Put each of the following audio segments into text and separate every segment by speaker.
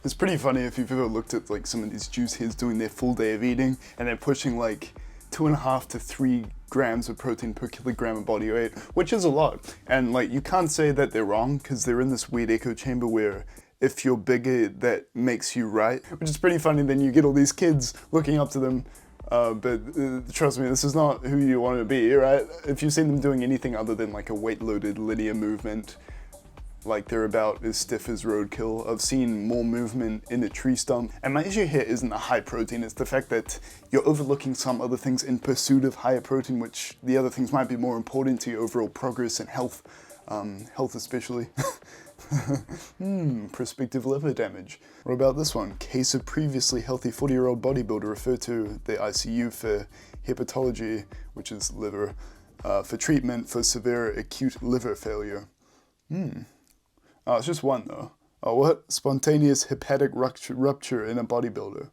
Speaker 1: It's pretty funny if you've ever looked at like some of these juice heads doing their full day of eating and they're pushing like 2.5 to 3 grams of protein per kilogram of body weight, which is a lot. And like you can't say that they're wrong because they're in this weird echo chamber where if you're bigger, that makes you right, which is pretty funny. Then you get all these kids looking up to them. But trust me, this is not who you want to be, right? If you've seen them doing anything other than like a weight-loaded linear movement, like they're about as stiff as roadkill. I've seen more movement in a tree stump. And my issue here isn't the high protein, it's the fact that you're overlooking some other things in pursuit of higher protein, which the other things might be more important to your overall progress and health, health especially. Prospective liver damage. What about this one? Case of previously healthy 40-year-old bodybuilder referred to the ICU for hepatology, which is liver, for treatment for severe acute liver failure. Oh, it's just one though. Oh, what? Spontaneous hepatic rupture in a bodybuilder.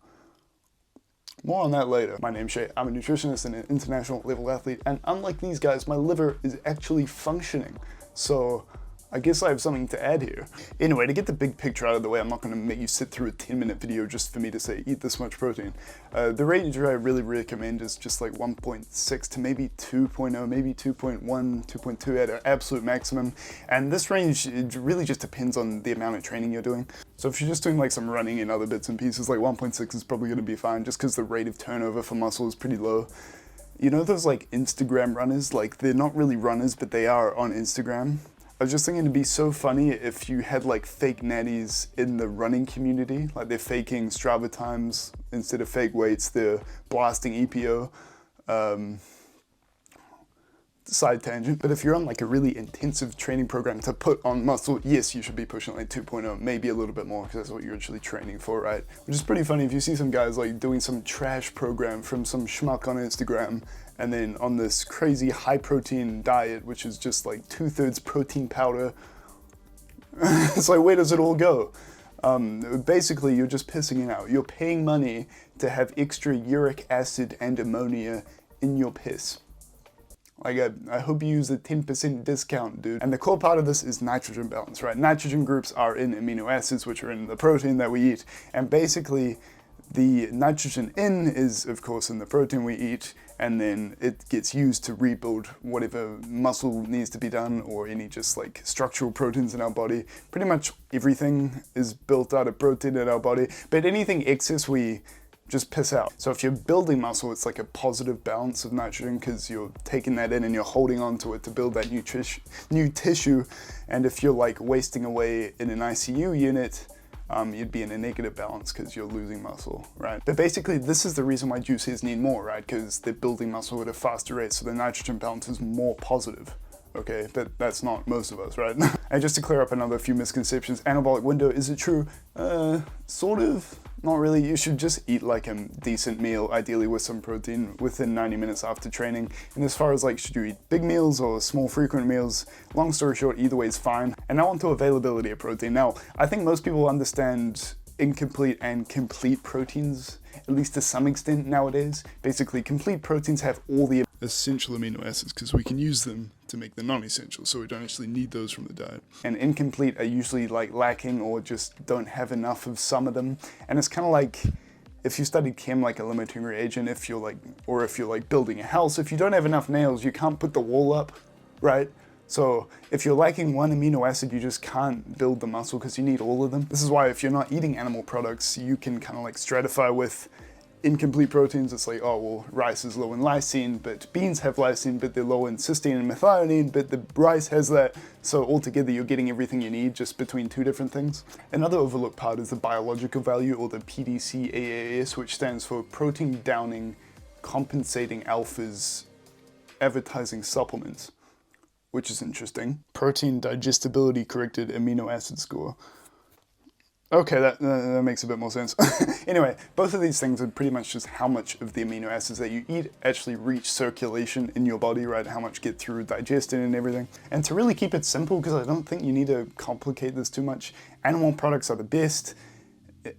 Speaker 1: More on that later. My name's Shay, I'm a nutritionist and an international level athlete, and unlike these guys, my liver is actually functioning. So I guess I have something to add here. Anyway, to get the big picture out of the way, I'm not going to make you sit through a 10-minute video just for me to say, eat this much protein. The range I really recommend is just like 1.6 to maybe 2.0, maybe 2.1, 2.2 at an absolute maximum. And this range, it really just depends on the amount of training you're doing. So if you're just doing like some running and other bits and pieces, like 1.6 is probably going to be fine, just because the rate of turnover for muscle is pretty low. You know those like Instagram runners? Like they're not really runners, but they are on Instagram. I was just thinking it'd be so funny if you had like fake natties in the running community, like they're faking Strava times instead of fake weights, they're blasting EPO. Side tangent, but if you're on like a really intensive training program to put on muscle, yes, you should be pushing like 2.0, maybe a little bit more because that's what you're actually training for, right? Which is pretty funny if you see some guys like doing some trash program from some schmuck on Instagram and then on this crazy high protein diet, which is just like 2/3 protein powder. It's like, where does it all go? Basically, you're just pissing it out. You're paying money to have extra uric acid and ammonia in your piss. Like, I hope you use the 10% discount, dude. And the core part of this is nitrogen balance, right? Nitrogen groups are in amino acids, which are in the protein that we eat. And basically, the nitrogen in is, of course, in the protein we eat, and then it gets used to rebuild whatever muscle needs to be done, or any just like structural proteins in our body. Pretty much everything is built out of protein in our body, but anything excess we just piss out. So if you're building muscle, it's like a positive balance of nitrogen because you're taking that in and you're holding on to it to build that new tissue. And if you're like wasting away in an ICU unit, you'd be in a negative balance because you're losing muscle, right? But basically, this is the reason why juices need more, right? Because they're building muscle at a faster rate, so the nitrogen balance is more positive. Okay, but that's not most of us, right? And just to clear up another few misconceptions, anabolic window, is it true? Sort of. Not really. You should just eat like a decent meal, ideally with some protein, within 90 minutes after training. And as far as like, should you eat big meals or small frequent meals? Long story short, either way is fine. And now onto availability of protein. Now, I think most people understand incomplete and complete proteins, at least to some extent nowadays. Basically, complete proteins have all the essential amino acids because we can use them to make the non-essential, so we don't actually need those from the diet. And incomplete are usually like lacking or just don't have enough of some of them. And it's kind of like if you studied chem, like a limiting reagent, if you're like building a house, if you don't have enough nails, you can't put the wall up, right? So if you're lacking one amino acid, you just can't build the muscle because you need all of them. This is why if you're not eating animal products, you can kind of like stratify with incomplete proteins. It's like, oh, well, rice is low in lysine, but beans have lysine, but they're low in cysteine and methionine, but the rice has that. So altogether, you're getting everything you need just between two different things. Another overlooked part is the biological value, or the PDCAAS, which stands for protein downing compensating alphas advertising supplements, which is interesting. Protein digestibility corrected amino acid score. Okay, that makes a bit more sense. Anyway, both of these things are pretty much just how much of the amino acids that you eat actually reach circulation in your body, right? How much get through digestion and everything. And to really keep it simple, because I don't think you need to complicate this too much, animal products are the best.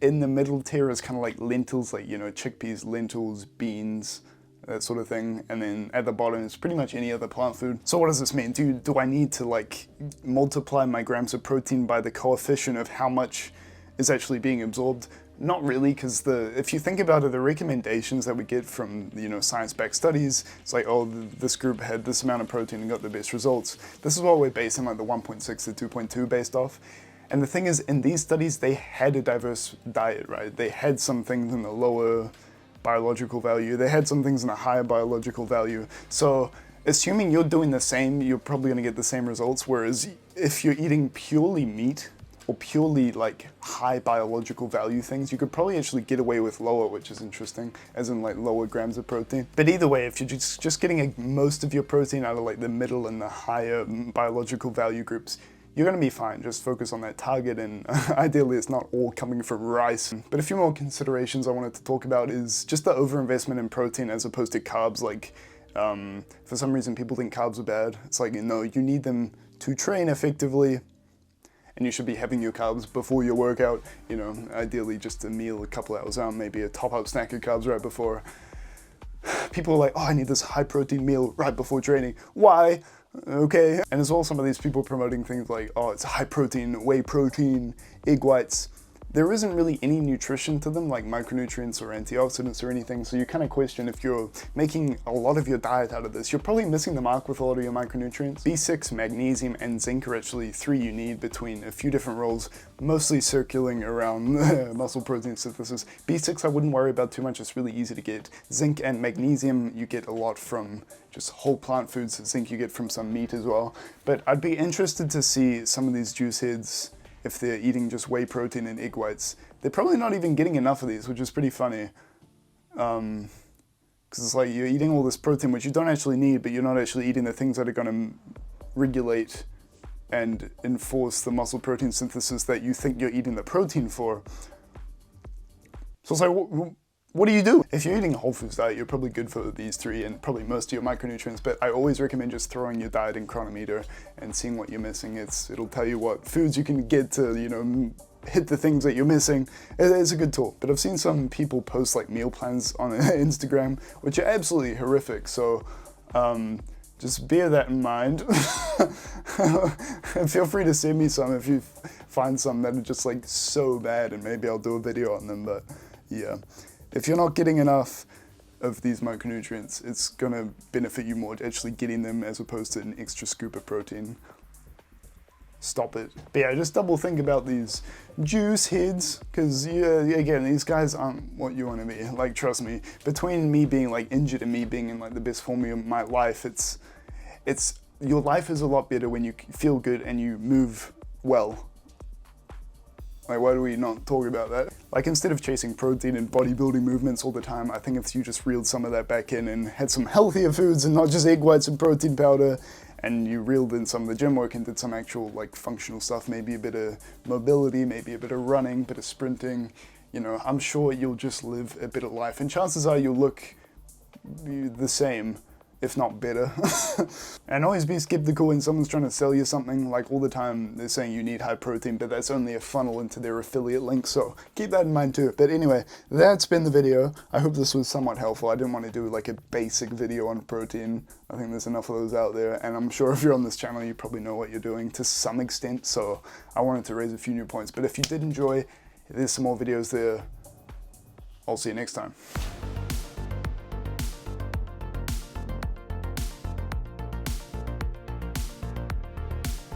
Speaker 1: In the middle tier is kind of like lentils, like, you know, chickpeas, lentils, beans, that sort of thing. And then at the bottom is pretty much any other plant food. So what does this mean? Do I need to like multiply my grams of protein by the coefficient of how much is actually being absorbed? Not really, because if you think about it, the recommendations that we get from, you know, science-backed studies, it's like, oh, this group had this amount of protein and got the best results. This is what we're basing like the 1.6 to 2.2 based off. And the thing is, in these studies, they had a diverse diet, right? They had some things in the lower biological value, they had some things in a higher biological value. So assuming you're doing the same, you're probably gonna get the same results. Whereas if you're eating purely meat, or purely like high biological value things, you could probably actually get away with lower, which is interesting, as in like lower grams of protein. But either way, if you're just getting most of your protein out of like the middle and the higher biological value groups, you're gonna be fine. Just focus on that target, and ideally it's not all coming from rice. But a few more considerations I wanted to talk about is just the overinvestment in protein as opposed to carbs. Like, for some reason people think carbs are bad. It's like, no, you need them to train effectively, and you should be having your carbs before your workout, you know, ideally just a meal a couple hours out, maybe a top-up snack of carbs right before. People are like, oh, I need this high-protein meal right before training. Why? Okay. And as well, some of these people promoting things like, oh, it's high-protein, whey protein, egg whites. There isn't really any nutrition to them, like micronutrients or antioxidants or anything, so you kind of question if you're making a lot of your diet out of this, you're probably missing the mark with a lot of your micronutrients. B6, magnesium, and zinc are actually 3 you need between a few different roles, mostly circling around muscle protein synthesis. B6 I wouldn't worry about too much, it's really easy to get. Zinc and magnesium you get a lot from just whole plant foods. Zinc you get from some meat as well. But I'd be interested to see some of these juice heads, if they're eating just whey protein and egg whites. They're probably not even getting enough of these, which is pretty funny. Because it's like you're eating all this protein, which you don't actually need, but you're not actually eating the things that are going to regulate and enforce the muscle protein synthesis that you think you're eating the protein for. So it's like, what do you do? If you're eating a whole foods diet, you're probably good for these 3 and probably most of your micronutrients, but I always recommend just throwing your diet in Cronometer and seeing what you're missing. It'll tell you what foods you can get to, you know, hit the things that you're missing. It's a good tool. But I've seen some people post like meal plans on Instagram, which are absolutely horrific. So just bear that in mind. Feel free to send me some if you find some that are just like so bad, and maybe I'll do a video on them. But yeah. If you're not getting enough of these micronutrients, it's gonna benefit you more actually getting them as opposed to an extra scoop of protein. Stop it. But yeah, just double think about these juice heads, because yeah, again, these guys aren't what you want to be. Like, trust me, between me being like injured and me being in like the best form of my life, it's your life is a lot better when you feel good and you move well. Like, why do we not talk about that? Like, instead of chasing protein and bodybuilding movements all the time, I think if you just reeled some of that back in and had some healthier foods and not just egg whites and protein powder, and you reeled in some of the gym work and did some actual like functional stuff, maybe a bit of mobility, maybe a bit of running, a bit of sprinting, you know, I'm sure you'll just live a better life. And chances are you'll look the same, if not better. And always be skeptical when someone's trying to sell you something. Like, all the time they're saying you need high protein, but that's only a funnel into their affiliate link, so keep that in mind too. But anyway, that's been the video. I hope this was somewhat helpful. I didn't want to do like a basic video on protein. I think there's enough of those out there, and I'm sure if you're on this channel you probably know what you're doing to some extent, so I wanted to raise a few new points. But if you did enjoy, there's some more videos there. I'll see you next time.